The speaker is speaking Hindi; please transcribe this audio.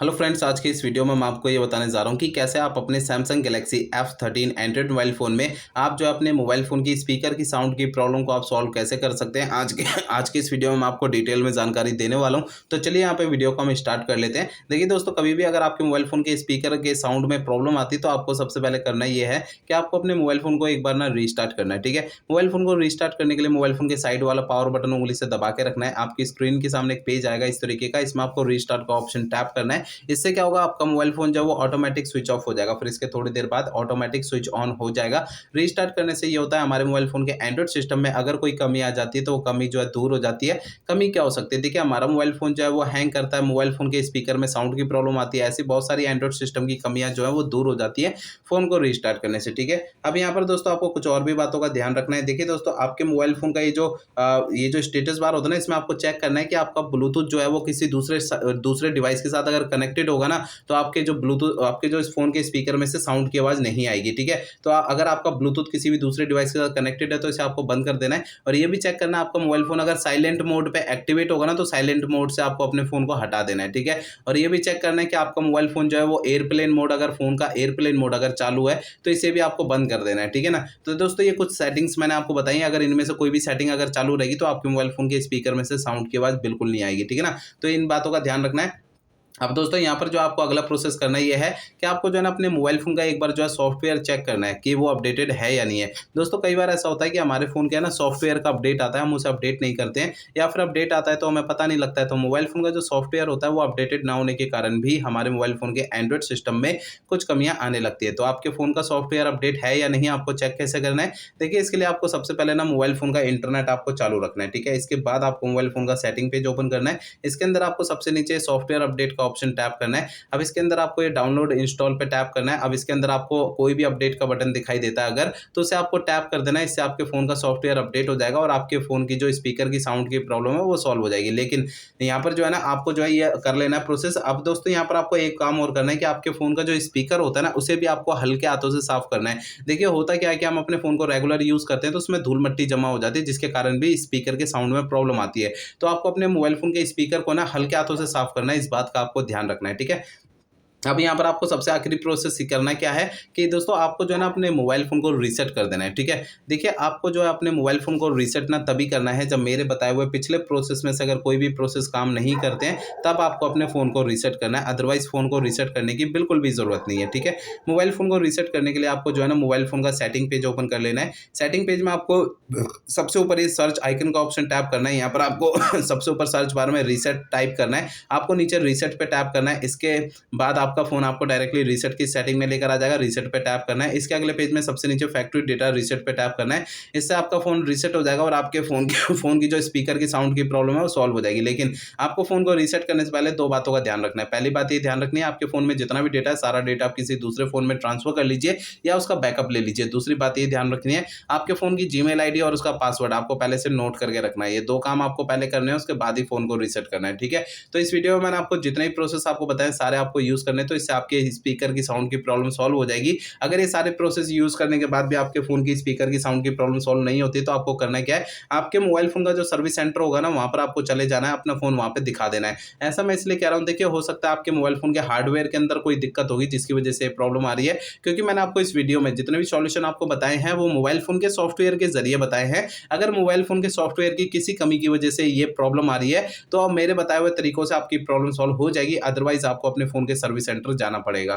हेलो फ्रेंड्स, आज के इस वीडियो में मैं आपको ये बताने जा रहा हूँ कि कैसे आप अपने Samsung Galaxy F13 Android mobile phone में आप जो अपने मोबाइल फ़ोन की स्पीकर की साउंड की प्रॉब्लम को आप सॉल्व कैसे कर सकते हैं। आज के इस वीडियो में मैं आपको डिटेल में जानकारी देने वाला हूँ। तो चलिए यहाँ पे वीडियो को हम स्टार्ट कर लेते हैं। देखिए दोस्तों, कभी भी अगर आपके मोबाइल फ़ोन के स्पीकर के साउंड में प्रॉब्लम आती है तो आपको सबसे पहले करना ये है कि आपको अपने मोबाइल फ़ोन को एक बार ना रीस्टार्ट करना है। ठीक है, मोबाइल फ़ोन को रीस्टार्ट करने के लिए मोबाइल फ़ोन के साइड वाला पावर बटन उंगली से दबा के रखना है। आपकी स्क्रीन के सामने एक पेज आएगा इस तरीके का, इसमें आपको रीस्टार्ट का ऑप्शन टैप करना है। इससे क्या होगा, आपका मोबाइल फ़ोन जो है वो ऑटोमेटिक स्विच ऑफ हो जाएगा, फिर इसके थोड़ी देर बाद ऑटोमेटिक स्विच ऑन हो जाएगा। रीस्टार्ट करने से ये होता है, हमारे मोबाइल फ़ोन के एंड्रॉइड सिस्टम में अगर कोई कमी आ जाती है तो वो कमी जो है दूर हो जाती है। कमी क्या हो सकती है? देखिए, हमारा मोबाइल फ़ोन जो है वो हैंग करता है, मोबाइल फ़ोन के स्पीकर में साउंड की प्रॉब्लम आती है, ऐसी बहुत सारी एंड्रॉइड सिस्टम की कमियाँ जो है वो दूर हो जाती है फ़ोन को रीस्टार्ट करने से। ठीक है, अब यहाँ पर दोस्तों आपको कुछ और भी बातों का ध्यान रखना है। देखिए दोस्तों, आपके मोबाइल फ़ोन का ये जो स्टेटस बार होता है ना, इसमें आपको चेक करना है कि आपका ब्लूटूथ जो है वो किसी दूसरे डिवाइस के साथ अगर कनेक्टेड होगा ना, तो आपके जो इस फ़ोन के स्पीकर में से साउंड की आवाज़ नहीं आएगी। ठीक है, तो अगर आपका ब्लूटूथ किसी भी दूसरे डिवाइस के साथ कनेक्टेड है तो इसे आपको बंद कर देना है। और ये भी चेक करना है, आपका मोबाइल फ़ोन अगर साइलेंट मोड पे एक्टिवेट होगा ना, तो साइलेंट मोड से आपको अपने फ़ोन को हटा देना है। ठीक है, और ये भी चेक करना है कि आपका मोबाइल फ़ोन जो है वो एयरप्लेन मोड, अगर फ़ोन का एयरप्लेन मोड अगर चालू है तो इसे भी आपको बंद कर देना है। ठीक है ना, तो दोस्तों ये कुछ सेटिंग्स मैंने आपको बताई हैं, अगर इनमें से कोई भी सेटिंग अगर चालू रहेगी तो आपके मोबाइल फ़ोन के स्पीकर में से साउंड की आवाज़ बिल्कुल नहीं आएगी। ठीक है ना, तो इन बातों का ध्यान रखना है। अब दोस्तों यहाँ पर जो आपको अगला प्रोसेस करना ये है कि आपको जो है ना अपने मोबाइल फ़ोन का एक बार जो है सॉफ्टवेयर चेक करना है कि वो अपडेटेड है या नहीं है। दोस्तों कई बार ऐसा होता है कि हमारे फ़ोन के है ना सॉफ्टवेयर का अपडेट आता है, हम उसे अपडेट नहीं करते हैं, या फिर अपडेट आता है तो हमें पता नहीं लगता है। तो मोबाइल फ़ोन का जो सॉफ्टवेयर होता है वो अपडेटेड ना होने के कारण भी हमारे मोबाइल फ़ोन के एंड्रॉइड सिस्टम में कुछ कमियाँ आने लगती है। तो आपके फ़ोन का सॉफ्टवेयर अपडेट है या नहीं, आपको चेक कैसे करना है? देखिए, इसके लिए आपको सबसे पहले ना मोबाइल फ़ोन का इंटरनेट आपको चालू रखना है। ठीक है, इसके बाद आपको मोबाइल फ़ोन का सेटिंग पेज ओपन करना है। इसके अंदर आपको सबसे नीचे सॉफ्टवेयर अपडेट का ऑप्शन टैप करना है। अब इसके अंदर आपको ये डाउनलोड इंस्टॉल पे टैप करना है। अब इसके अंदर आपको कोई भी अपडेट का बटन दिखाई देता है अगर, तो उसे आपको टैप कर देना है। इससे आपके फ़ोन का सॉफ्टवेयर अपडेट हो जाएगा और आपके फ़ोन की जो स्पीकर की साउंड की प्रॉब्लम है वो सॉल्व हो जाएगी। लेकिन यहाँ पर जो है ना, आपको जो है ये कर लेना है प्रोसेस। अब दोस्तों यहाँ पर आपको एक काम और करना है कि आपके फ़ोन का जो स्पीकर होता है ना, उसे भी आपको हल्के हाथों से साफ करना है। देखिए, होता क्या है कि हम अपने फ़ोन को रेगुलर यूज़ करते हैं तो उसमें धूल मिट्टी जमा हो जाती है, जिसके कारण भी स्पीकर के साउंड में प्रॉब्लम आती है। तो आपको अपने मोबाइल फ़ोन के स्पीकर को ना हल्के हाथों से साफ करना है, इस बात का आपको ध्यान रखना है। ठीक है, अब यहाँ पर आपको सबसे आखिरी प्रोसेस ही करना क्या है कि दोस्तों आपको जो है ना अपने मोबाइल फ़ोन को रीसेट कर देना है। ठीक है, देखिए आपको जो है अपने मोबाइल फ़ोन को रीसेट ना तभी करना है जब मेरे बताए हुए पिछले प्रोसेस में से अगर कोई भी प्रोसेस काम नहीं करते हैं, तब आपको अपने फ़ोन को रीसेट करना है। अदरवाइज़ फ़ोन को रीसेट करने की बिल्कुल भी ज़रूरत नहीं है। ठीक है, मोबाइल फ़ोन को रीसेट करने के लिए आपको जो है ना मोबाइल फ़ोन का सेटिंग पेज ओपन कर लेना है। सेटिंग पेज में आपको सबसे ऊपर ये सर्च आइकन का ऑप्शन टैप करना है। यहाँ पर आपको सबसे ऊपर सर्च बार में रीसेट टाइप करना है, आपको नीचे रीसेट पे टैप करना है। इसके बाद आपका फ़ोन आपको डायरेक्टली रीसेट की सेटिंग में लेकर आ जाएगा। रीसेट पे टैप करना है। इसके अगले पेज में सबसे नीचे फैक्ट्री डेटा रीसेट पे टैप करना है। इससे आपका फ़ोन रीसेट हो जाएगा और आपके फ़ोन की जो स्पीकर की साउंड की प्रॉब्लम है वो सॉल्व हो जाएगी। लेकिन आपको फ़ोन को रीसेट करने से पहले 2 बातों का ध्यान रखना है। पहली बात ये ध्यान रखनी है, आपके फ़ोन में जितना भी डेटा है सारा डेटा आप किसी दूसरे फ़ोन में ट्रांसफ़र कर लीजिए या उसका बैकअप ले लीजिए। दूसरी बात ये ध्यान रखनी है, आपके फ़ोन की जीमेल आईडी और उसका पासवर्ड आपको पहले से नोट करके रखना है। ये 2 काम आपको पहले करने हैं, उसके बाद ही फ़ोन को रीसेट करना है। ठीक है, तो इस वीडियो में मैंने आपको जितने भी प्रोसेस आपको बताए सारे आपको यूज़ करने हैं, तो इससे आपके स्पीकर की साउंड की प्रॉब्लम सॉल्व हो जाएगी। अगर ये सारे प्रोसेस यूज़ करने के बाद भी आपके फ़ोन की स्पीकर की साउंड की प्रॉब्लम सॉल्व नहीं होती, तो आपको करना क्या है, आपके मोबाइल फ़ोन का जो सर्विस सेंटर होगा ना, वहाँ पर आपको चले जाना है, अपना फ़ोन वहाँ पे दिखा देना है। ऐसा मैं इसलिए कह रहा हूँ, देखिए हो सकता है आपके मोबाइल फ़ोन के हार्डवेयर के अंदर कोई दिक्कत होगी जिसकी वजह से प्रॉब्लम आ रही है, क्योंकि मैंने आपको इस वीडियो में जितने भी सॉल्यूशन आपको बताए हैं वो मोबाइल फ़ोन के सॉफ्टवेयर के ज़रिए बताए हैं। अगर मोबाइल फ़ोन के सॉफ्टवेयर की किसी कमी की वजह से ये प्रॉब्लम आ रही है, तो अब मेरे बताए हुए तरीकों से आपकी प्रॉब्लम सॉल्व हो जाएगी, अदरवाइज़ आपको अपने फ़ोन के सर्विस सेंटर जाना पड़ेगा।